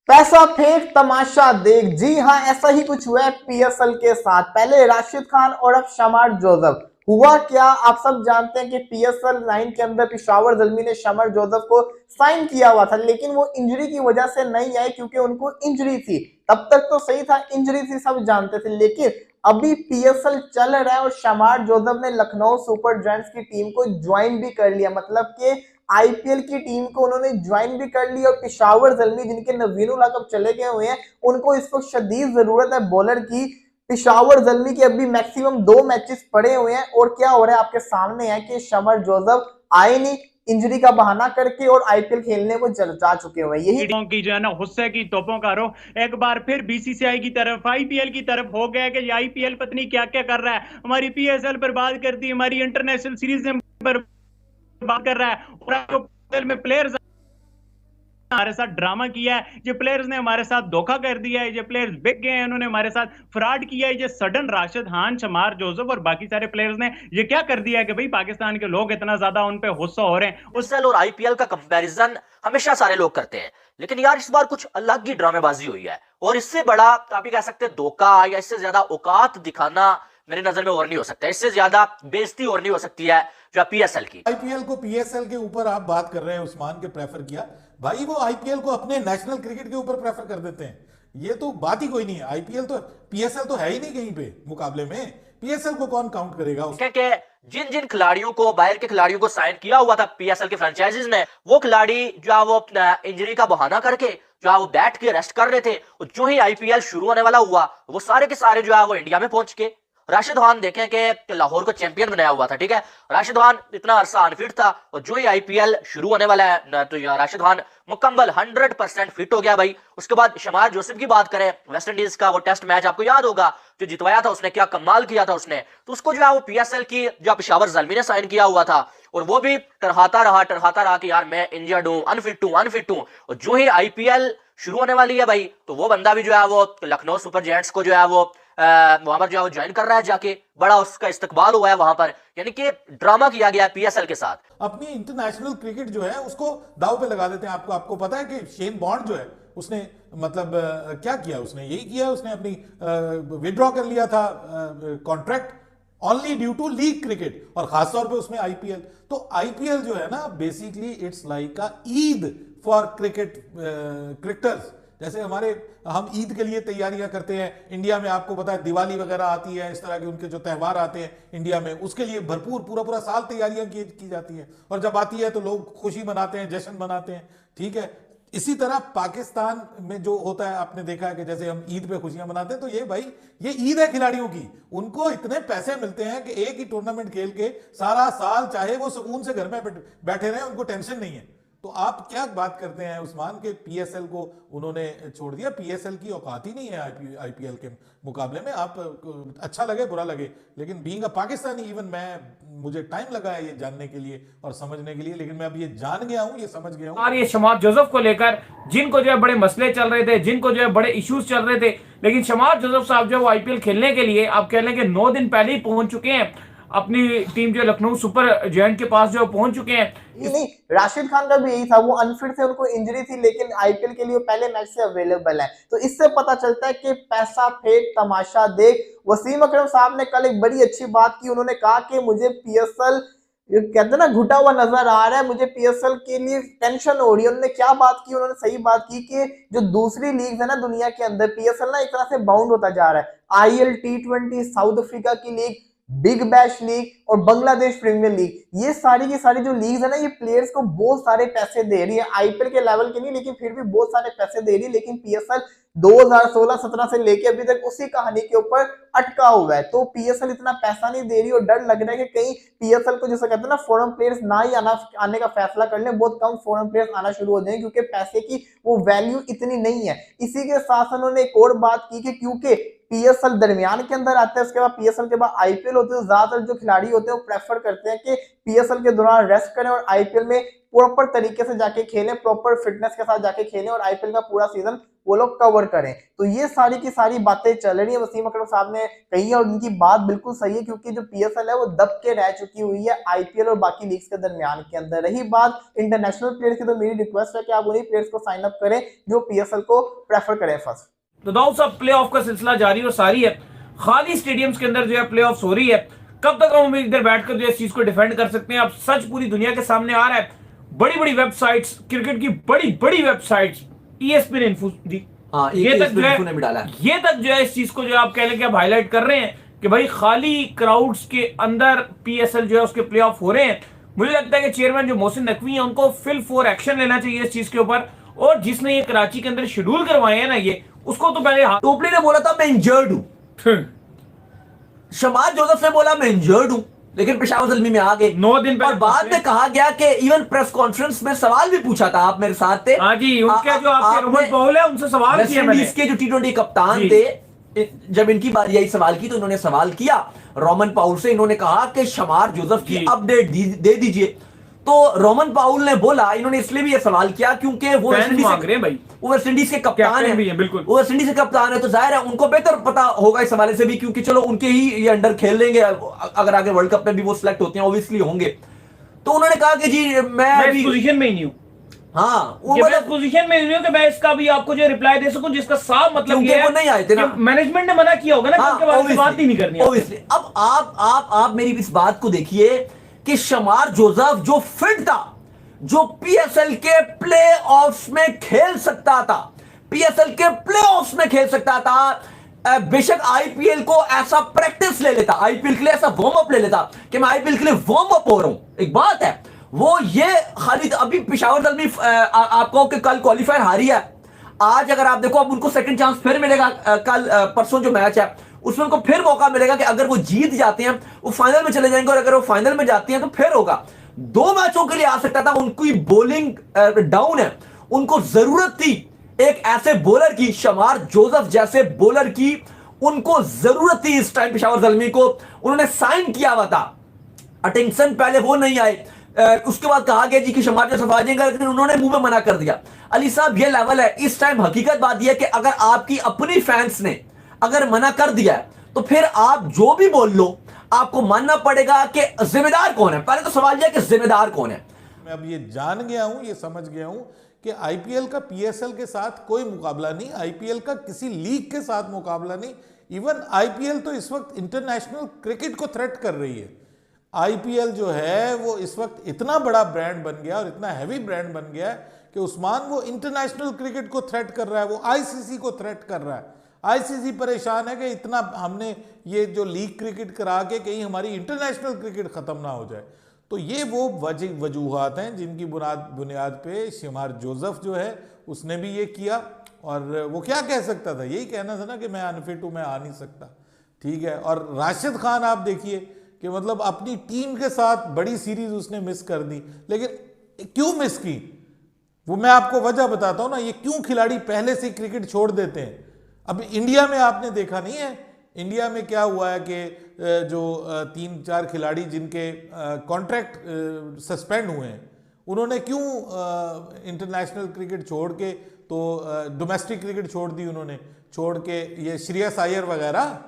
पैसा फेंक तमाशा देख। जी हाँ, ऐसा ही कुछ हुआ है पीएसएल के साथ। पहले राशिद खान और अब शमार जोसेफ। हुआ क्या, आप सब जानते हैं कि पीएसएल 9 के अंदर पिशावर ज़ल्मी ने शमार जोसेफ को साइन किया हुआ था, लेकिन वो इंजरी की वजह से नहीं आए क्योंकि उनको इंजरी थी। तब तक तो सही था, इंजरी थी सब जानते थे, लेकिन अभी पीएसएल चल रहा है और शमार जोसेफ ने लखनऊ सुपर जायंट्स की टीम को ज्वाइन भी कर लिया। मतलब कि आईपीएल की टीम को उन्होंने ज्वाइन भी कर ली और पिशावर ज़ल्मी जिनके नवीन लकब चले गए हुए हैं, उनको इस वक्त शदीद जरूरत है बॉलर की। पिशावर ज़ल्मी के अभी मैक्सिमम 2 मैचेस पड़े हुए हैं और क्या हो रहा है आपके सामने है कि शमर जोसेफ आए नहीं, इंजरी का बहाना करके, और आईपीएल खेलने को जा चुके हुए हैं। यही की जो है ना गुस्से की तोपों का रुख एक बार फिर बीसीसीआई की तरफ, आईपीएल की तरफ हो गया कि आईपीएल पत्नी क्या क्या कर रहा है, हमारी पीएसएल पर बात करती है, हमारी इंटरनेशनल सीरीज पर बात कर रहा है, और में प्लेयर्स हमारे साथ ड्रामा किया है, ये प्लेयर्स ने हमारे साथ धोखा कर दिया है, ये प्लेयर्स बिक गए हैं, उन्होंने हमारे साथ फ्रॉड किया है। ये सडन राशिद खान, शमार जोसेफ और बाकी सारे प्लेयर्स ने ये क्या कर दिया है कि भाई पाकिस्तान के लोग इतना ज्यादा उन पे गुस्सा हो रहे हैं। पीएसएल और आईपीएल का कंपैरिजन हमेशा सारे लोग करते हैं, लेकिन यार इस बार कुछ अलग ही ड्रामेबाजी हुई है, और इससे बड़ा आप कह सकते हैं धोखा या इससे ज्यादा औकात दिखाना मेरी नजर में और नहीं हो सकता। इससे ज्यादा बेइज्जती और नहीं हो सकती है जो पीएसएल की। आईपीएल को पीएसएल के ऊपर आप बात कर रहे हैं, उस्मान के प्रेफर किया भाई, वो आईपीएल को अपने नेशनल क्रिकेट के ऊपर प्रेफर कर देते हैं। ये तो बात ही कोई नहीं है। आईपीएल तो पीएसएल तो है ही नहीं कहीं पे मुकाबले में। पीएसएल को कौन काउंट करेगा क्योंकि जिन जिन खिलाड़ियों को, बाहर के खिलाड़ियों को साइन किया हुआ था पीएसएल के फ्रेंचाइजीज ने, वो खिलाड़ी जो है वो इंजरी का बहाना करके जो है वो बैठ के रेस्ट कर रहे थे, और जो ही आईपीएल शुरू होने वाला हुआ वो सारे के सारे जो है वो इंडिया में पहुंच के। राशिद खान देखें कि लाहौर को चैंपियन बनाया हुआ था, ठीक है, राशिद खान इतना अरसा अनफिट था, और जो ही आईपीएल शुरू होने वाला है तो राशिद खान मुकम्मल 100% फिट हो गया भाई। उसके बाद शमार जोसेफ की बात करें, वेस्ट इंडीज का वो टेस्ट मैच आपको याद होगा जो जितवाया था उसने, क्या कमाल किया था उसने, तो उसको जो है वो पीएसएल की जो पिशावर ज़ल्मी ने साइन किया हुआ था, और वो भी टरहाता रहा कि यार मैं इंजर्ड हूं, अनफिट हूं, और जो ही आईपीएल शुरू होने वाली है भाई, तो वो बंदा भी जो है वो लखनऊ सुपर जायंट्स को जो है वो वहां पर जो है वो ज्वाइन कर रहा है जाके, बड़ा उसका इस्तकबाल हुआ है वहां पर, यानी कि ड्रामा किया गया है पीएसएल के साथ। अपनी इंटरनेशनल क्रिकेट जो है उसको दाव पे लगा देते हैं। आपको पता है कि शेन बॉन्ड जो है उसने मतलब क्या किया, उसने यही किया, उसने अपनी विड्रॉ कर लिया था contract only due to league cricket, और खासतौर पे उसमें आईपीएल। तो आईपीएल जो है ना basically it's like a Eid for cricketers. जैसे हम ईद के लिए तैयारियां करते हैं इंडिया में, आपको पता है दिवाली वगैरह आती है, इस तरह के उनके जो त्यौहार आते हैं इंडिया में, उसके लिए भरपूर पूरा पूरा साल तैयारियां की जाती हैं, और जब आती है तो लोग खुशी मनाते हैं, जश्न मनाते हैं, ठीक है। इसी तरह पाकिस्तान में जो होता है, आपने देखा है कि जैसे हम ईद पे खुशियां मनाते हैं, तो ये भाई ये ईद है खिलाड़ियों की। उनको इतने पैसे मिलते हैं कि एक ही टूर्नामेंट खेल के सारा साल चाहे वो सुकून से घर में बैठे रहे, उनको टेंशन नहीं है। तो आप क्या बात करते हैं उस्मान के पीएसएल को उन्होंने छोड़ दिया? पीएसएल की औकात ही नहीं है आईपीएल के मुकाबले में। आप अच्छा लगे बुरा लगे, लेकिन बीइंग अ पाकिस्तानी इवन मुझे टाइम लगा है ये जानने के लिए और समझने के लिए, लेकिन मैं अब ये जान गया हूँ, ये समझ गया हूँ। और ये शमार जोसेफ को लेकर जिनको जो है बड़े मसले चल रहे थे, जिनको जो है बड़े इश्यूज चल रहे थे, लेकिन शमार जोसेफ साहब जो आईपीएल खेलने के लिए आप कह लें कि 9 दिन पहले ही पहुंच चुके हैं। अपनी टीम जो लखनऊ सुपर जायंट के पास जो पहुंच चुके हैं। नहीं, राशिद खान का भी यही था, वो अनफिट थे, उनको इंजरी थी, लेकिन आईपीएल के लिए पहले मैच से अवेलेबल है। तो इससे पता चलता है कि पैसा फेंक तमाशा देख। वसीम अकरम साहब ने कल एक बड़ी अच्छी बात की, उन्होंने कहा कि मुझे पीएसएल कहते ना घुटा हुआ नजर आ रहा है, मुझे पीएसएल के लिए टेंशन हो रही है। उन्होंने क्या बात की, उन्होंने सही बात की कि जो दूसरी लीग है ना दुनिया के अंदर, पीएसएल ना एक तरह से बाउंड होता जा रहा है। आईएल T20, साउथ अफ्रीका की लीग, बिग बैश लीग और बांग्लादेश प्रीमियर लीग, ये सारी की सारी जो लीग्स है ना, ये प्लेयर्स को बहुत सारे पैसे दे रही है। आईपीएल के लेवल के नहीं, लेकिन फिर भी बहुत सारे पैसे दे रही है। लेकिन पीएसएल 2016-17 से लेके अभी तक उसी कहानी के ऊपर अटका हुआ है। तो पीएसएल इतना पैसा नहीं दे रही, और डर लग रहा है कि कहीं पीएसएल को जैसे कहते हैं ना फॉरेन प्लेयर्स ना ही आने का फैसला कर ले, बहुत कम फॉरेन प्लेयर्स आना शुरू हो जाएंगे, क्योंकि पैसे की वो वैल्यू इतनी नहीं है। इसी के साथ उन्होंने एक और बात की कि क्योंकि पीएसएल दरमियान के अंदर आता है, उसके बाद पीएसएल के बाद आईपीएल होते हैं, ज्यादातर जो खिलाड़ी होते हैं वो प्रेफर करते हैं कि पीएसएल के दौरान रेस्ट करें और आईपीएल में प्रॉपर तरीके से जाके खेलें, प्रॉपर फिटनेस के साथ जाके खेलें और आईपीएल का पूरा सीजन वो लोग कवर करें। तो ये सारी की सारी बातें चल रही है, वसीम अकरम साहब ने कही है और उनकी बात बिल्कुल सही है, क्योंकि जो पीएसएल है वो दब के रह चुकी हुई है आईपीएल और बाकी लीग्स के दरमियान के अंदर। रही बात इंटरनेशनल प्लेयर्स की, तो मेरी रिक्वेस्ट है कि आप उन्हीं प्लेयर्स को साइन अप करें जो पीएसएल को प्रेफर करें फर्स्ट। तो दाऊद साहब, प्ले ऑफ का सिलसिला जारी और सारी है, खाली स्टेडियम्स के अंदर जो है प्ले ऑफ हो रही है। कब तक हम इधर बैठकर जो है इस चीज को डिफेंड कर सकते हैं? अब सच पूरी दुनिया के सामने आ रहा है। बड़ी बड़ी वेबसाइट्स, क्रिकेट की बड़ी बड़ी वेबसाइट्स, ईएसपीएन इन्फो जी, ये तक जो है इस चीज को जो आप कह लें कि आप हाईलाइट कर रहे हैं कि भाई खाली क्राउड्स के अंदर पीएसएल जो है उसके प्ले ऑफ हो रहे हैं। मुझे लगता है कि चेयरमैन जो मोहसिन नकवी है उनको फिल फॉर एक्शन लेना चाहिए इस चीज के ऊपर, और जिसने ये कराची के अंदर शेड्यूल करवाए हैं ना, ये उसको तो पहले टोपली ने बोला था मैं इंजर्ड हूं, शमाद जोसेफ ने बोला मैं इंजर्ड हूं, लेकिन पेशावर ज़ल्मी में आ गए 9 दिन पहले, और बाद में कहा गया कि इवन प्रेस कॉन्फ्रेंस में सवाल भी पूछा था, आप मेरे साथ थे। हाँ जी, उनके जो आपके रोमन पॉल है उनसे सवाल किया मैंने, इसके जो टी20 कप्तान थे, जब इनकी बारी आई सवाल की तो इन्होंने सवाल किया रोमन पाउल से। इन्होंने कहा कि शमार जोसेफ की अपडेट दे दीजिए। तो रोमन पाउल ने बोला, इन्होंने इसलिए भी ये सवाल किया क्योंकि वो वेस्ट इंडीज के कप्तान है, बिल्कुल वो वेस्ट इंडीज के कप्तान है, तो जाहिर है उनको बेहतर पता होगा इस हवाले से भी, क्योंकि चलो उनके ही ये अंडर खेल लेंगे, अगर आगे वर्ल्ड कप में भी वो सिलेक्ट होते हैं ऑब्वियसली होंगे। तो उन्होंने कहा कि जी मैं इस पोजीशन में ही नहीं हूं। हाँ, वो मतलब पोजीशन में नहीं हूं कि मैं इसका भी आपको जो रिप्लाई दे सकूं, जिसका साफ मतलब ये है वो नहीं आए थे ना, मैनेजमेंट ने मना किया होगा ना, उनके बारे में बात ही नहीं करनी। ऑब्वियसली अब आप मेरी इस बात को देखिए कि शमार जोसेफ जो फिट था, जो पीएसएल के प्लेऑफ्स में खेल सकता था, पीएसएल के प्लेऑफ्स में खेल सकता था, बेशक आईपीएल को ऐसा प्रैक्टिस ले लेता, आईपीएल के लिए ऐसा वार्म अप ले लेता कि मैं आईपीएल के लिए वार्म अप हो रहा हूं। एक बात है वो ये खालिद, अभी पेशावर ज़ल्मी आपको कि कल क्वालिफायर हारी है, आज अगर आप देखो अब उनको सेकंड चांस फिर मिलेगा, कल परसों जो मैच है उसमें उनको फिर मौका मिलेगा कि अगर वो जीत जाते हैं वो फाइनल में चले जाएंगे, और अगर वो फाइनल में जाती हैं तो फिर होगा। 2 मैचों के लिए आ सकता था, उनकी बॉलिंग डाउन है, उनको जरूरत थी एक ऐसे बॉलर की, शमार जोसेफ जैसे बॉलर की उनको जरूरत थी इस टाइम पेशावर ज़ल्मी को। उन्होंने साइन किया हुआ था, अटेंशन पहले वो नहीं आए, उसके बाद कहा गया जी कि शमार जोसेफ आ जाएंगे, लेकिन उन्होंने मुंह में मना कर दिया। अली साहब ये लेवल है इस टाइम। हकीकत बात यह कि अगर आपकी अपनी फैंस ने अगर मना कर दिया है तो फिर आप जो भी बोल लो आपको मानना पड़ेगा कि जिम्मेदार कौन है। पहले तो सवाल यह है कि जिम्मेदार कौन है। मैं अब ये जान गया हूं, ये समझ गया हूं कि आईपीएल का पीएसएल के साथ कोई मुकाबला नहीं, आईपीएल का किसी लीग के साथ मुकाबला नहीं। इवन आईपीएल तो इस वक्त इंटरनेशनल क्रिकेट को थ्रेट कर रही है। आईपीएल जो है वो इस वक्त इतना बड़ा ब्रांड बन गया और इतना हैवी ब्रांड बन गया है कि उस्मान वो इंटरनेशनल क्रिकेट को थ्रेट कर रहा है, वो आईसीसी को थ्रेट कर रहा है। आईसीसी परेशान है कि इतना हमने ये जो लीग क्रिकेट करा के कहीं हमारी इंटरनेशनल क्रिकेट खत्म ना हो जाए। तो ये वो वजूहात हैं जिनकी बुनियाद पे शमार जोसेफ जो है उसने भी ये किया, और वो क्या कह सकता था, यही कहना था ना कि मैं अनफिट हूं, मैं आ नहीं सकता, ठीक है। और राशिद खान आप देखिए कि मतलब अपनी टीम के साथ बड़ी सीरीज उसने मिस कर दी, लेकिन क्यों मिस की वो मैं आपको वजह बताता हूं ना। ये क्यों खिलाड़ी पहले से क्रिकेट छोड़ देते हैं। अब इंडिया में आपने देखा नहीं है, इंडिया में क्या हुआ है कि जो 3-4 खिलाड़ी जिनके कॉन्ट्रैक्ट सस्पेंड हुए हैं उन्होंने क्यों इंटरनेशनल क्रिकेट छोड़ के तो डोमेस्टिक क्रिकेट छोड़ दी, उन्होंने छोड़ के ये श्रेयस अय्यर वगैरह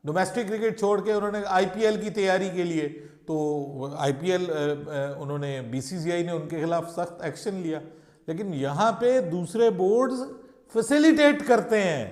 डोमेस्टिक क्रिकेट छोड़ के उन्होंने आईपीएल की तैयारी के लिए, तो आईपीएल उन्होंने बीसीसीआई ने उनके खिलाफ सख्त एक्शन लिया। लेकिन यहाँ पे दूसरे बोर्ड्स फैसिलिटेट करते हैं,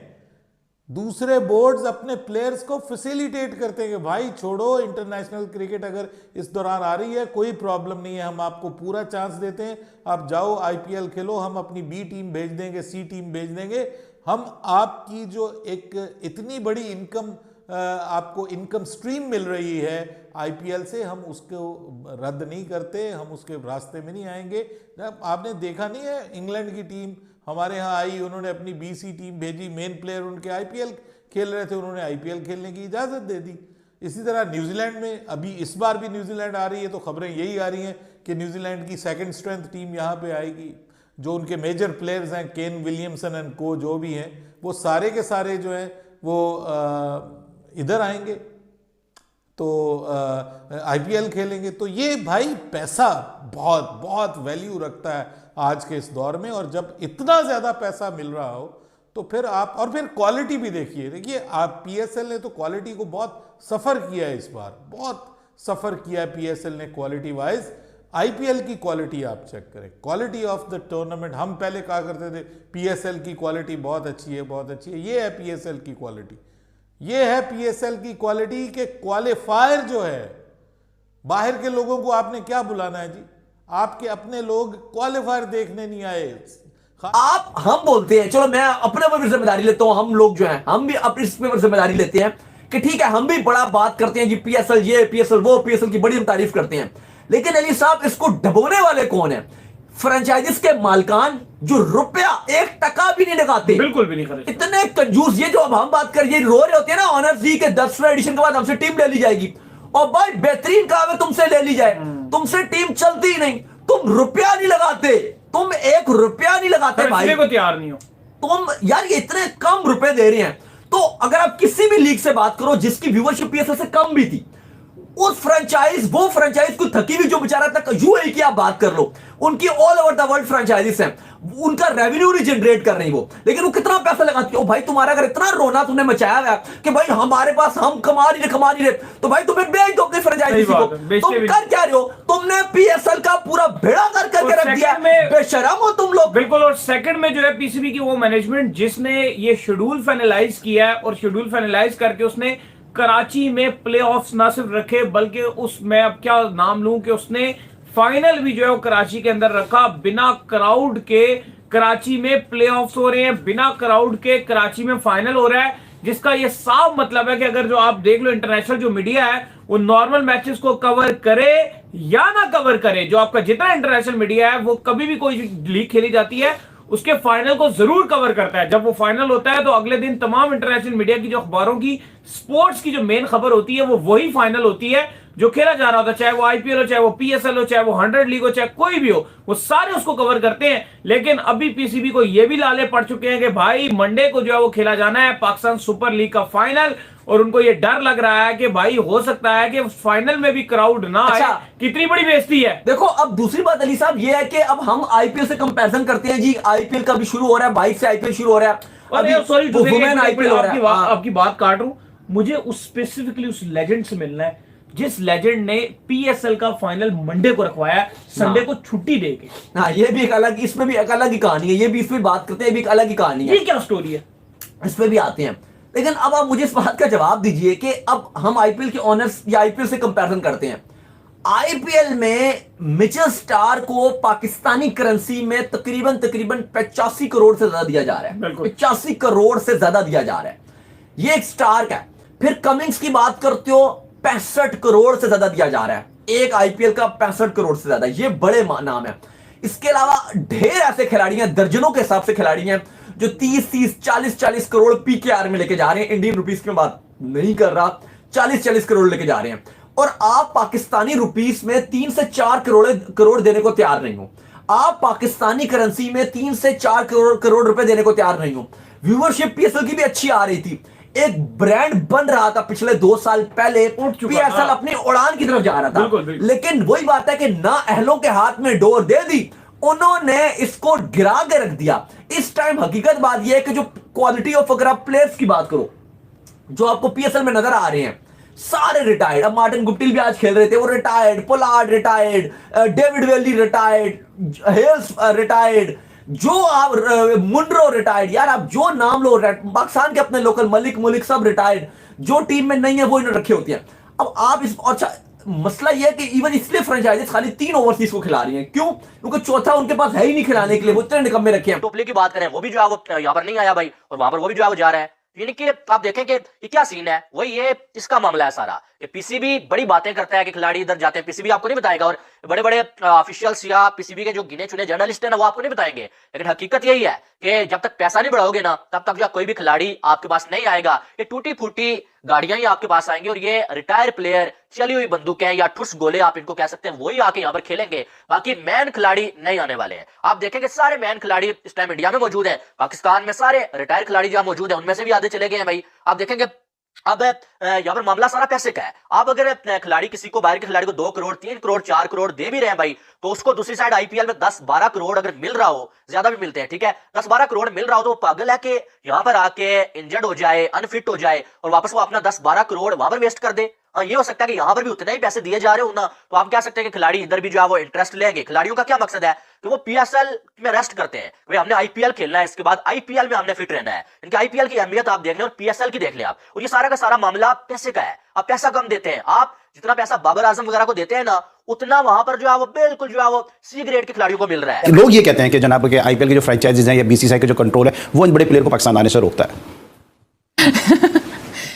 दूसरे बोर्ड्स अपने प्लेयर्स को फैसिलिटेट करते हैं कि भाई छोड़ो इंटरनेशनल क्रिकेट, अगर इस दौरान आ रही है कोई प्रॉब्लम नहीं है, हम आपको पूरा चांस देते हैं, आप जाओ आईपीएल खेलो, हम अपनी बी टीम भेज देंगे, सी टीम भेज देंगे, हम आपकी जो एक इतनी बड़ी इनकम आपको इनकम स्ट्रीम मिल रही है आईपीएल से, हम उसको रद्द नहीं करते, हम उसके रास्ते में नहीं आएंगे। आपने देखा नहीं है इंग्लैंड की टीम हमारे यहाँ आई, उन्होंने अपनी बीसी टीम भेजी, मेन प्लेयर उनके आईपीएल खेल रहे थे, उन्होंने आईपीएल खेलने की इजाज़त दे दी। इसी तरह न्यूजीलैंड में अभी इस बार भी न्यूजीलैंड आ रही है, तो खबरें यही आ रही हैं कि न्यूजीलैंड की सेकंड स्ट्रेंथ टीम यहाँ पे आएगी, जो उनके मेजर प्लेयर्स हैं केन विलियमसन एंड को जो भी हैं वो सारे के सारे जो हैं वो इधर आएंगे। तो आईपीएल खेलेंगे। तो ये भाई पैसा बहुत बहुत वैल्यू रखता है आज के इस दौर में, और जब इतना ज्यादा पैसा मिल रहा हो तो फिर आप, और फिर क्वालिटी भी देखिए आप, पीएसएल ने तो क्वालिटी को बहुत सफर किया है, इस बार बहुत सफर किया है पीएसएल ने क्वालिटी वाइज। आईपीएल की क्वालिटी आप चेक करें, क्वालिटी ऑफ द टूर्नामेंट। हम पहले कहा करते थे पीएसएल की क्वालिटी बहुत अच्छी है, बहुत अच्छी है। ये है पीएसएल की क्वालिटी, ये है पीएसएल की क्वालिटी के क्वालिफायर जो है। बाहर के लोगों को आपने क्या बुलाना है जी, आपके अपने लोग क्वालिफायर देखने नहीं आए। हम बोलते हैं, चलो मैं अपने ऊपर जिम्मेदारी लेता हूं, हम लोग जो हैं हम भी अपनी इसके ऊपर जिम्मेदारी लेते हैं कि ठीक है हम भी बड़ा बात करते हैं जी, पीएसएल ये पीएसएल वो, पीएसएल की बड़ी हम तारीफ करते हैं, लेकिन अली साहब इसको डबोने वाले कौन है? फ्रेंचाइजीज के मालकान जो रुपया 1 भी नहीं लगाते, बिल्कुल भी नहीं खर्च, इतने कंजूस। ये जो अब हम बात कर, ये रो रहे होते हैं ना ऑनर्स जी के 10वें एडिशन के बाद हमसे टीम ले ली जाएगी, और भाई बेहतरीन काम है तुमसे ले ली जाए, तुमसे टीम चलती ही नहीं, तुम रुपया नहीं लगाते, तुम 1 रुपया नहीं लगाते भाई को तैयार नहीं हो तुम। यार ये इतने कम रुपए दे रहे हैं, तो अगर आप किसी भी लीग से बात करो जिसकी व्यूअरशिप पीएसएल से कम भी थी, उस फ्रेंचाइज, वो फ्रेंचाइज को थकी हुई जो बेचारा तक यूएई की आप बात कर लो, उनकी all over the world franchises हैं, उनका रेवेन्यू नहीं जनरेट कर रही वो, लेकिन वो कितना पैसा लगाती है। ओ भाई तुम्हारा अगर इतना रोना तुमने मचाया हुआ कि भाई हमारे पास हम कमा नहीं रहे, तो भाई तुम्हें बेच दो अपने फ्रेंचाइजी को। तुम कर क्या रहे हो? तुमने पीएसएल का पूरा भेड़ा कर करके रख दिया, बेशरम हो तुम लोग। बिल्कुल। और सेकंड में जो है पीसीबी की वो मैनेजमेंट जिसने ये शेड्यूल फाइनलाइज किया है, और शेड्यूल फाइनलाइज करके उसने कराची में प्लेऑफ्स ना सिर्फ रखे बल्कि उसमें अब क्या नाम लूं कि उसने फाइनल भी जो है वो कराची के अंदर रखा। बिना क्राउड के कराची में प्लेऑफ्स हो रहे हैं, बिना क्राउड के कराची में फाइनल हो रहा है, जिसका ये साफ मतलब है कि अगर जो आप देख लो इंटरनेशनल जो मीडिया है वो नॉर्मल मैचेस को कवर करे या ना कवर करे, जो आपका जितना इंटरनेशनल मीडिया है वो कभी भी कोई लीग खेली जाती है उसके फाइनल को जरूर कवर करता है। जब वो फाइनल होता है तो अगले दिन तमाम इंटरनेशनल मीडिया की जो अखबारों की स्पोर्ट्स की जो मेन खबर होती है वो वही फाइनल होती है जो खेला जा रहा होता है, चाहे वो आईपीएल हो, चाहे वो पीएसएल हो, चाहे वो 100 लीग हो, चाहे कोई भी हो, वो सारे उसको कवर करते हैं। लेकिन अभी पीसीबी को ये भी लाले पड़ चुके हैं कि भाई मंडे को जो है वो खेला जाना है पाकिस्तान सुपर लीग का फाइनल, और उनको ये डर लग रहा है कि भाई हो सकता है कि फाइनल में भी क्राउड ना आए। कितनी बड़ी बेइज्जती है। देखो अब दूसरी बात अली साहब ये है कि अब हम आईपीएल से कंपैरिजन करते हैं जी, आईपीएल का भी शुरू हो रहा है, 22 से आईपीएल शुरू हो रहा है। सॉरी आईपीएल हो रहा है। आपकी बात काट रहा हूं, मुझे उस स्पेसिफिकली उस लेजेंड से मिलना है जिस लेजेंड ने पीएसएल का फाइनल मंडे को रखवाया, संडे को छुट्टी देके। हाँ ये भी एक अलग, इसमें भी एक अलग ही कहानी है, ये भी इसमें बात करते हैं, ये भी एक अलग ही कहानी है। ये क्या स्टोरी है, इस पे भी आते हैं। लेकिन अब आप मुझे इस बात का जवाब दीजिए कि अब हम आईपीएल के ऑनर्स या आईपीएल से कंपैरिजन करते हैं। आईपीएल में मिचेल स्टार को पाकिस्तानी करेंसी में तकरीबन 85 करोड़ से ज्यादा दिया जा रहा है, 85 करोड़ से ज्यादा दिया जा रहा है, ये एक स्टार का है। फिर कमिंग्स की बात करते हो 65 करोड़ से ज्यादा दिया जा रहा है, एक आईपीएल का 65 करोड़ से ज्यादा, ये बड़े नाम है। इसके अलावा ढेर ऐसे खिलाड़ी हैं, दर्जनों के हिसाब से खिलाड़ी हैं जो 30 40 करोड़ पीकेआर में लेके जा रहे हैं, इंडियन रुपीस की बात नहीं कर रहा, 40 करोड़ लेके जा रहे हैं। और आप पाकिस्तानी रुपीस में 3 से 4 करोड़ देने को तैयार नहीं हो, आप पाकिस्तानी करेंसी में 3 से 4 करोड़ रुपए देने को तैयार नहीं हो। व्यूअरशिप पीएसएल की भी अच्छी आ रही थी, एक ब्रांड बन रहा था पिछले 2 साल पहले, पीएसएल अपनी उड़ान की तरफ जा रहा था। लेकिन वही बात है कि ना अहलों के हाथ में डोर दे दी, उन्होंने इसको गिरा के रख दिया। इस टाइम हकीकत बात यह है कि जो क्वालिटी ऑफ अगर आप प्लेयर्स की बात करो जो आपको पीएसएल में नजर आ रहे हैं, सारे रिटायर्ड। अब मार्टिन गुप्टिल भी आज खेल रहे थे, वो रिटायर्ड, पोलार्ड रिटायर्ड, डेविड वेली रिटायर्ड, हेल्स रिटायर्ड, जो आप मुंड्रो रिटायर्ड, यार आप जो नाम लो, पाकिस्तान के अपने लोकल मलिक सब रिटायर्ड, जो टीम में नहीं है वो इन्होंने रखे होती है। अब आप इस, अच्छा मसला यह है कि इवन इसलिए फ्रेंचाइजीज खाली 3 ओवरसीज को खिला रही हैं, क्यों? क्योंकि चौथा उनके पास है ही नहीं खिलाने के लिए, वो इतने निकम्मे रखे हैं। टोपली की बात करें, वो भी जो है वो यहाँ पर नहीं आया भाई, और वहां पर वो भी जो है वो जा रहा है। यानी कि आप देखें कि ये क्या सीन है, वही ये इसका मामला है सारा। कि पीसीबी बड़ी बातें करता है कि खिलाड़ी इधर जाते हैं, पीसीबी आपको नहीं बताएगा, और बड़े बड़े ऑफिशियल्स या पीसीबी के जो गिने चुने जर्नलिस्ट हैं ना वो आपको नहीं बताएंगे। लेकिन हकीकत यही है कि जब तक पैसा नहीं बढ़ाओगे ना तब तक जो कोई भी खिलाड़ी आपके पास नहीं आएगा। ये टूटी फूटी गाड़ियां ही आपके पास आएंगी, और ये रिटायर प्लेयर, चली हुई बंदूकें या ठुस गोले आप इनको कह सकते हैं, वही आके यहाँ पर खेलेंगे। बाकी मैन खिलाड़ी नहीं आने वाले हैं। आप देखेंगे सारे मैन खिलाड़ी इस टाइम इंडिया में मौजूद है, पाकिस्तान में सारे रिटायर खिलाड़ी जो मौजूद है उनमें से भी आधे चले गए हैं भाई। आप देखेंगे अब यहाँ पर मामला सारा पैसे का है। आप अगर खिलाड़ी किसी को, बाहर के खिलाड़ी को 2 करोड़ 3 करोड़ 4 करोड़ दे भी रहे हैं भाई, तो उसको दूसरी साइड आईपीएल में 10-12 करोड़ अगर मिल रहा हो, ज्यादा भी मिलते हैं, ठीक है, 10-12 करोड़ मिल रहा हो, तो वो पागल है कि यहाँ पर आके इंजर्ड हो जाए, अनफिट हो जाए और वापस वो अपना 10-12 करोड़ वहां पर वेस्ट कर दे। ये हो सकता है कि यहां पर भी उतने ही पैसे दिए जा रहे हो ना, तो आप कह सकते हैं कि खिलाड़ी इधर भी जो है वो इंटरेस्ट लेंगे। खिलाड़ियों का क्या मकसद है कि वो पीएसएल में रेस्ट करते हैं, भाई हमने आईपीएल खेलना है, इसके बाद आईपीएल में हमने फिट रहना है। इनकी आईपीएल की अहमियत आप देख लें और पीएसएल की देख लें आप, और ये सारा का सारा मामला पैसे का है। आप पैसा कम देते हैं, आप जितना पैसा बाबर आजम वगैरह को देते हैं ना, उतना वहां पर जो है वो बिल्कुल जो है वो सी ग्रेड के खिलाड़ियों को मिल रहा है। लोग ये कहते हैं कि जनाब के आईपीएल के जो फ्रेंचाइजीज हैं या बीसीसीआई के जो कंट्रोल है वो इन बड़े प्लेयर को पाकिस्तान आने से रोकता है।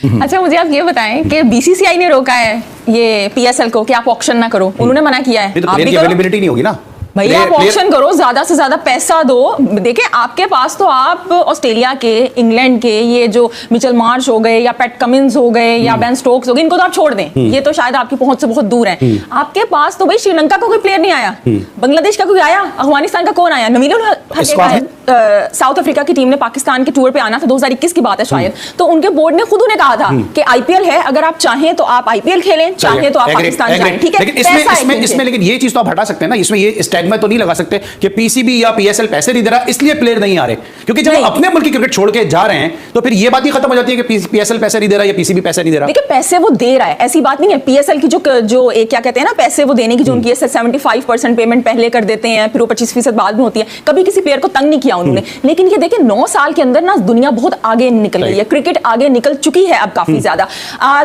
अच्छा, मुझे आप ये बताएं कि बीसीसीआई ने रोका है ये पीएसएल को कि आप ऑक्शन ना करो, उन्होंने मना किया है, तो आप प्लेयर भी की करो अवेलेबिलिटी नहीं होगी ना भैया, आप ऑक्शन करो, ज्यादा से ज्यादा पैसा दो। देखिए आपके पास तो आप ऑस्ट्रेलिया के, इंग्लैंड के ये जो मिचेल मार्श हो गए या पैट कमिंस हो गए या बेन स्टोक्स हो गए, इनको तो आप छोड़ दें, ये तो शायद आपकी पहुंच से बहुत दूर है। आपके पास तो भाई श्रीलंका का कोई प्लेयर नहीं आया, बांग्लादेश का कोई आया, अफगानिस्तान का कौन आया, नबील साउथ अफ्रीका की टीम ने पाकिस्तान के टूर पे आना था, 2021 की बात है शायद, तो उनके बोर्ड ने खुद उन्हें कहा था कि आईपीएल है, अगर आप चाहें तो आप आईपीएल खेलें, चाहें तो आप पाकिस्तान जाएं, ठीक है। लेकिन इसमें लेकिन ये चीज तो आप हटा सकते हैं ना, इसमें ये स्टैग्मा तो नहीं लगा सकते कि पीसीबी या पीएसएल पैसे नहीं दे रहा इसलिए प्लेयर नहीं आ रहे, क्योंकि जब अपने मुल्क की क्रिकेट छोड़ के जा रहे हैं तो फिर ये बात ही खत्म हो जाती है कि पीएसएल पैसे नहीं दे रहा या पीसीबी पैसे नहीं दे रहा। देखिए पैसे वो दे रहा है, ऐसी बात नहीं है। पीएसएल की जो एक क्या कहते हैं ना, पैसे वो देने की जो उनकी 75% पेमेंट पहले कर देते हैं, फिर वो 25% बाद में होती है, कभी किसी प्लेयर को तंग नहीं किया उन्होंने। लेकिन ये देखिए 9 साल के अंदर ना दुनिया बहुत आगे निकल गई है, क्रिकेट आगे निकल चुकी है अब काफी ज्यादा।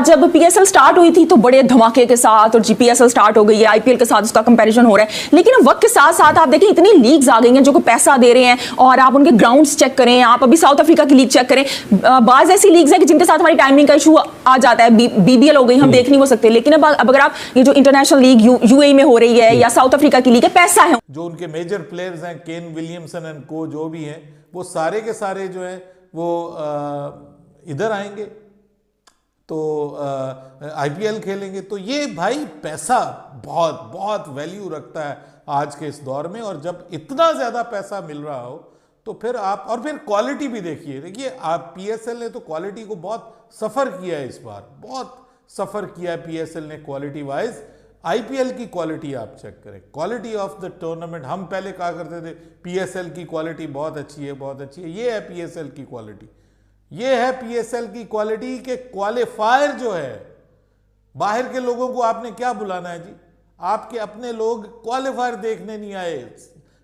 जब पीएसएल स्टार्ट हुई थी तो बड़े धमाके के साथ, और जीपीएसएल स्टार्ट हो गई है, आईपीएल के साथ उसका कंपैरिजन हो रहा है, लेकिन वक्त के साथ साथ आप देखिए इतनी लीग्स आ गई हैं जो को पैसा दे रहे हैं, और आप उनके ग्राउंड्स चेक करें, आप अभी साउथ अफ्रीका की लीग चेक करें, बाज ऐसी लीग्स हैं कि जिनके साथ हमारी टाइमिंग का इशू आ जाता है, बीबीएल हो गई, हम देख नहीं हो सकते, लेकिन अब अगर आप ये जो इंटरनेशनल लीग यूएई में हो रही है या साउथ अफ्रीका की लीग है, पैसा है। जो उनके मेजर प्लेयर्स हैं, केन विलियमसन एंड को, जो भी हैं, वो सारे के सारे जो हैं वो इधर आएंगे तो आईपीएल खेलेंगे। तो ये भाई पैसा बहुत बहुत वैल्यू रखता है आज के इस दौर में, और जब इतना ज्यादा पैसा मिल रहा हो तो फिर आप, और फिर क्वालिटी भी देखिए आप, पीएसएल ने तो क्वालिटी को बहुत सफर किया है, इस बार बहुत सफर किया है पीएसएल ने क्वालिटी वाइज। आईपीएल की क्वालिटी आप चेक करें, क्वालिटी ऑफ द टूर्नामेंट। हम पहले कहा करते थे पीएसएल की क्वालिटी बहुत अच्छी है, बहुत अच्छी है, ये है पीएसएल की क्वालिटी, ये है पीएसएल की क्वालिटी के क्वालिफायर जो है। बाहर के लोगों को आपने क्या बुलाना है जी, आपके अपने लोग क्वालिफायर देखने नहीं आए,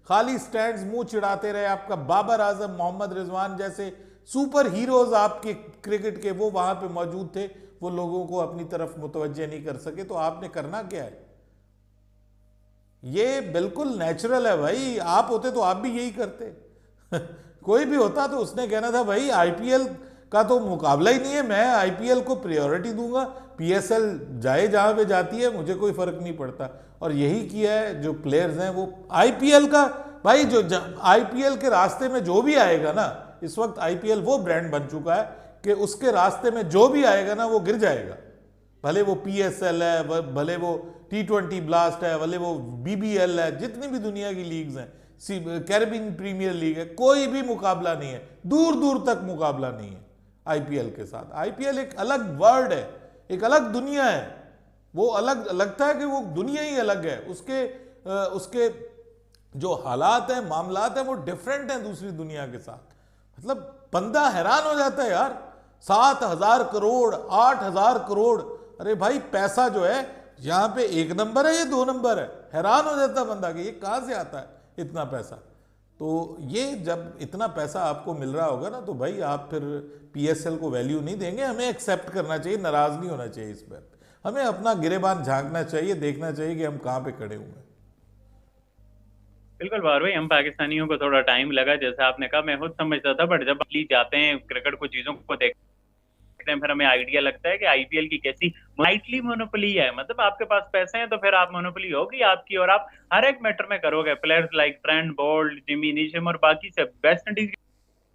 खाली स्टैंड्स मुंह चिढ़ाते रहे। आपका बाबर आजम, मोहम्मद रिजवान जैसे सुपर हीरोज आपके क्रिकेट के, वो वहां पे मौजूद थे, वो लोगों को अपनी तरफ मुतवज्जे नहीं कर सके। तो आपने करना क्या है, ये बिल्कुल नेचुरल है भाई। आप होते तो आप भी यही करते कोई भी होता तो उसने कहना था भाई आईपीएल का तो मुकाबला ही नहीं है, मैं आईपीएल को प्रायोरिटी दूंगा, पीएसएल जाए जहां पे जाती है, मुझे कोई फर्क नहीं पड़ता। और यही किया है जो प्लेयर्स हैं वो आईपीएल का। भाई जो आईपीएल के रास्ते में जो भी आएगा ना, इस वक्त आईपीएल वो ब्रांड बन चुका है कि उसके रास्ते में जो भी आएगा ना वो गिर जाएगा, भले वो पीएसएल है, भले वो T20 ब्लास्ट है, भले वो बीबीएल है, जितनी भी दुनिया की लीग्स हैं, कैरेबियन प्रीमियर लीग है, कोई भी मुकाबला नहीं है, दूर दूर तक मुकाबला नहीं है आईपीएल के साथ। आईपीएल एक अलग वर्ल्ड है, एक अलग दुनिया है, वो अलग लगता है कि वो दुनिया ही अलग है, उसके जो हालात हैं, मामलात हैं, वो डिफरेंट हैं दूसरी दुनिया के साथ। मतलब बंदा हैरान हो जाता है यार, 7,000 करोड़ 8,000 करोड़, अरे भाई पैसा जो है यहाँ पे 1 नंबर है, ये 2 नंबर है। हैरान हो जाता है बंदा कि ये कहाँ से आता है इतना पैसा। तो ये जब इतना पैसा आपको मिल रहा होगा ना, तो भाई आप फिर पीएसएल को वैल्यू नहीं देंगे। हमें एक्सेप्ट करना चाहिए, नाराज नहीं होना चाहिए इस पर, हमें अपना गिरेबान झांकना चाहिए, देखना चाहिए कि हम कहाँ पे खड़े हुए हैं। बिल्कुल बार भाई, हम पाकिस्तानियों को थोड़ा टाइम लगा, जैसा आपने कहा, मैं खुद समझता था, बट जब लीग जाते हैं, क्रिकेट को चीजों को देखते हैं, फिर हमें आइडिया लगता है कि आईपीएल की कैसी लाइटली मोनोपोली है। मतलब आपके पास पैसे हैं तो फिर आप मोनोपोली होगी आपकी, और आप हर एक मैटर में करोगे। Players like Trent Boult, Jimmy Neesham और बाकी सब, वेस्ट इंडीज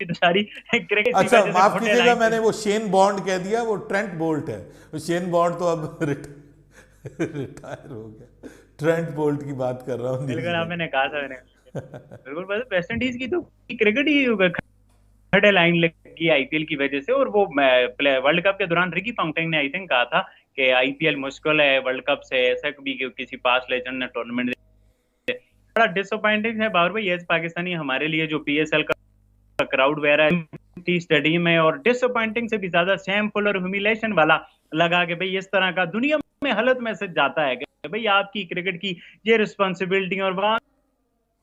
की तो सारी क्रिकेट। अच्छा माफ कीजिएगा, मैंने वो शेन बॉन्ड कह दिया, वो ट्रेंट बोल्ट है। वो शेन बॉन्ड तो अब रिटायर हो गया, ट्रेंट बोल्ट की बात कर रहा हूँ। बिल्कुल आपने कहा था, मैंने बिल्कुल वेस्ट इंडीज की तो क्रिकेट ही खड़े लाइन जाएगी आईपीएल की वजह से। और वो वर्ल्ड कप के दौरान रिकी पॉन्टिंग ने आई थिंक कहा था कि आईपीएल मुश्किल है वर्ल्ड कप से, ऐसा भी किसी पास लेजेंड ने टूर्नामेंट। बड़ा डिसअपॉइंटिंग है बाबर भाई एज पाकिस्तानी हमारे लिए जो पीएसएल का क्राउड वगैरह स्टेडियम में, और डिसअपॉइंटिंग से भी ज्यादा शैमफुल और ह्यूमिलेशन वाला लगा कि भाई इस तरह का दुनिया में हालत मैसेज जाता है कि भाई आपकी क्रिकेट की ये रिस्पॉन्सिबिलिटी, और वहाँ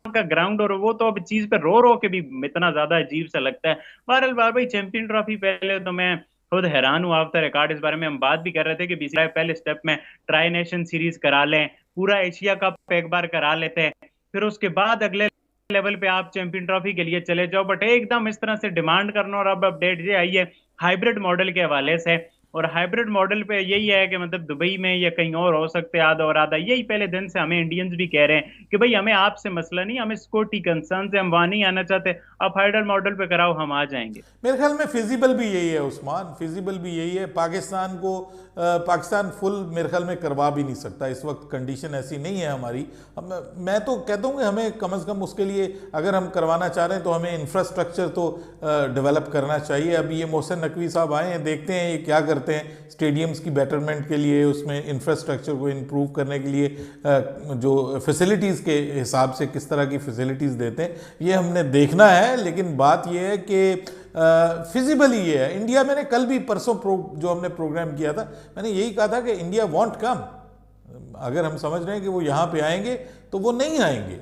का ग्राउंड और वो तो अब चीज पे रो रो के भी इतना ज्यादा अजीब सा लगता है। बहरहाल बार भाई चैंपियन ट्रॉफी पहले तो मैं खुद हैरान हुआ आफ्टर रिकॉर्ड, इस बारे में हम बात भी कर रहे थे कि बीसीसीआई पहले स्टेप में ट्राई नेशन सीरीज करा लें, पूरा एशिया कप एक बार करा लेते हैं, फिर उसके बाद अगले लेवल पे आप चैंपियन ट्रॉफी के लिए चले जाओ। बट एकदम इस तरह से डिमांड करना, और अब अपडेट ये आई है हाइब्रिड मॉडल के हवाले से, और हाइब्रिड मॉडल पे यही है कि मतलब दुबई में या कहीं और हो सकते हैं आधा और आधा। यही पहले दिन से हमें इंडियंस भी कह रहे हैं कि भाई हमें आपसे मसला नहीं, हमें सिक्योरिटी कंसर्न से हम वहां नहीं आना चाहते, आप हाइब्रिड मॉडल पे कराओ हम आ जाएंगे। मेरे ख्याल में फिजिबल भी यही है उस्मान, फिजिबल भी यही है। पाकिस्तान फुल मेरे ख्याल में करवा भी नहीं सकता इस वक्त, कंडीशन ऐसी नहीं है हमारी। मैं तो कहता हूँ कि हमें कम से कम उसके लिए अगर हम करवाना चाह रहे हैं तो हमें इंफ्रास्ट्रक्चर तो डेवलप करना चाहिए। अभी ये मोहसिन नकवी साहब आए हैं, देखते हैं ये क्या करते हैं स्टेडियम्स की बेटरमेंट के लिए, उसमें इंफ्रास्ट्रक्चर को इम्प्रूव करने के लिए जो फैसिलिटीज़ के हिसाब से किस तरह की फैसिलिटीज़ देते हैं, ये हमने देखना है। लेकिन बात ये है कि फिजिबली ये है। इंडिया, मैंने कल भी परसों जो हमने प्रोग्राम किया था, मैंने यही कहा था कि इंडिया वॉन्ट कम। अगर हम समझ रहे हैं कि वो यहाँ पे आएंगे तो वो नहीं आएंगे।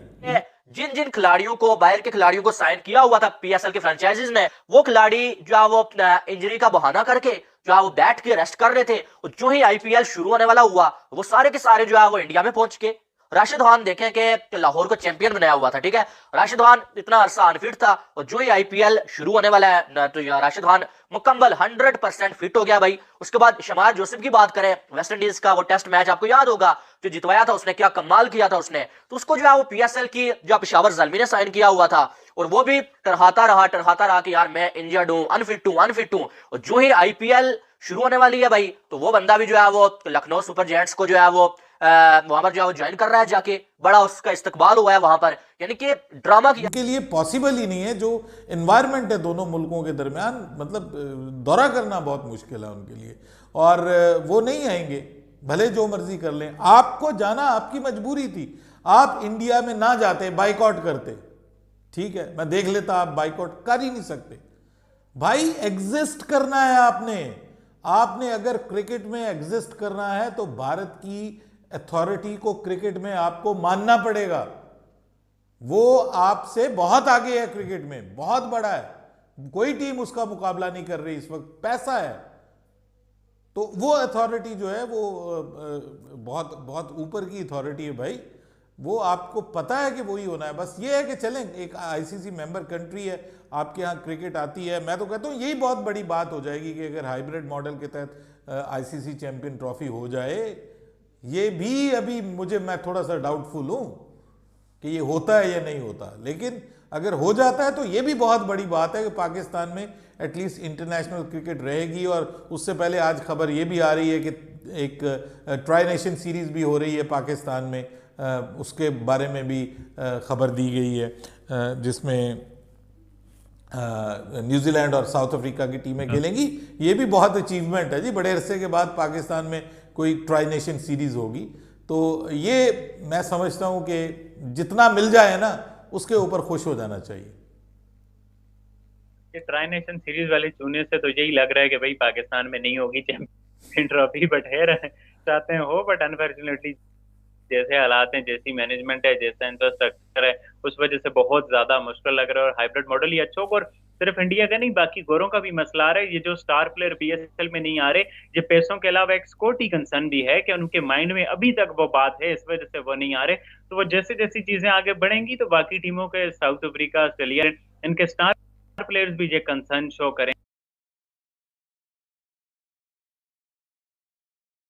जिन जिन खिलाड़ियों को, बाहर के खिलाड़ियों को साइन किया हुआ था पीएसएल के फ्रेंचाइजीज ने, वो खिलाड़ी जो है वो इंजरी का बहाना करके जो है वो बैठ के रेस्ट कर रहे थे, और जो ही आईपीएल शुरू होने वाला हुआ वो सारे के सारे जो है वो इंडिया में पहुंच के। राशिद खान देखें कि लाहौर को चैंपियन बनाया हुआ था, ठीक है, राशिद खान इतना अरसा अनफिट था, और जो ही आईपीएल शुरू होने वाला है तो राशिद खान मुकम्मल 100% फिट हो गया भाई। उसके बाद शमार जोसेफ की बात करें, वेस्ट इंडीज का वो टेस्ट मैच आपको याद होगा जो जितवाया था उसने, क्या कमाल किया था उसने, तो उसको जो है वो पीएसएल की जो पेशावर ज़ल्मी ने साइन किया हुआ था, और वो भी टरहाता रहा कि यार मैं इंजर्ड हूं, अनफिट हूं। और जो ही आईपीएल शुरू होने वाली है भाई, तो वो बंदा भी जो है वो लखनऊ सुपर जायंट्स को जो है वो वहां पर जो है वो ज्वाइन कर रहा है जाके, बड़ा उसका इस्तकबाल हुआ है वहां पर, यानी कि ड्रामा किया। के लिए पॉसिबल ही नहीं है, जो एनवायरनमेंट है दोनों मुल्कों के दरमियान, मतलब दौरा करना बहुत मुश्किल है उनके लिए, और वो नहीं आएंगे भले जो मर्जी कर लें। आपको जाना आपकी मजबूरी थी, आप इंडिया में ना जाते, बाइकआउट करते, ठीक है, मैं देख लेता, आप बाइकआउट कर ही नहीं सकते भाई। एग्जिस्ट करना है आपने अगर क्रिकेट में एग्जिस्ट करना है तो भारत की अथॉरिटी को क्रिकेट में आपको मानना पड़ेगा। वो आपसे बहुत आगे है, क्रिकेट में बहुत बड़ा है, कोई टीम उसका मुकाबला नहीं कर रही इस वक्त, पैसा है। तो वो अथॉरिटी जो है वो बहुत बहुत ऊपर की अथॉरिटी है भाई, वो आपको पता है कि वही होना है। बस ये है कि चलें, एक आईसीसी मेंबर कंट्री है, आपके यहाँ क्रिकेट आती है। मैं तो कहता हूँ यही बहुत बड़ी बात हो जाएगी कि अगर हाइब्रिड मॉडल के तहत आईसीसी चैंपियन ट्रॉफी हो जाए। ये भी अभी मैं थोड़ा सा डाउटफुल हूँ कि ये होता है या नहीं होता, लेकिन अगर हो जाता है तो ये भी बहुत बड़ी बात है कि पाकिस्तान में एटलीस्ट इंटरनेशनल क्रिकेट रहेगी। और उससे पहले आज खबर ये भी आ रही है कि एक ट्राई नेशन सीरीज़ भी हो रही है पाकिस्तान में, उसके बारे में भी खबर दी गई है, जिसमें न्यूजीलैंड और साउथ अफ्रीका की टीमें खेलेंगी। ये भी बहुत अचीवमेंट है जी, बड़े अरसे के बाद पाकिस्तान में कोई ट्राई नेशन सीरीज़ होगी। तो ये मैं समझता हूँ कि जितना मिल जाए ना उसके ऊपर खुश हो जाना चाहिए। ये ट्राई नेशन सीरीज वाले चुनने से तो यही लग रहा है कि भाई पाकिस्तान में नहीं होगी चैंपियन ट्रॉफी, बट है चाहते हैं हो, बट अनफॉर्चुनेटली जैसे हालात हैं, जैसी मैनेजमेंट है, जैसा इंफ्रास्ट्रक्चर है, उस वजह से बहुत ज्यादा मुश्किल लग रहा है। और हाइब्रिड मॉडल ही अच्छा होगा, और सिर्फ इंडिया का नहीं बाकी गोरों का भी मसला आ रहा है। ये जो स्टार प्लेयर पीएसएल में नहीं आ रहे, ये पैसों के अलावा एक सिक्योरिटी कंसर्न भी है कि उनके माइंड में अभी तक वो बात है, इस वजह से वो नहीं आ रहे। तो वो जैसे जैसी चीजें आगे बढ़ेंगी तो बाकी टीमों के, साउथ अफ्रीका, ऑस्ट्रेलिया, इनके स्टार प्लेयर्स भी ये कंसर्न शो करें।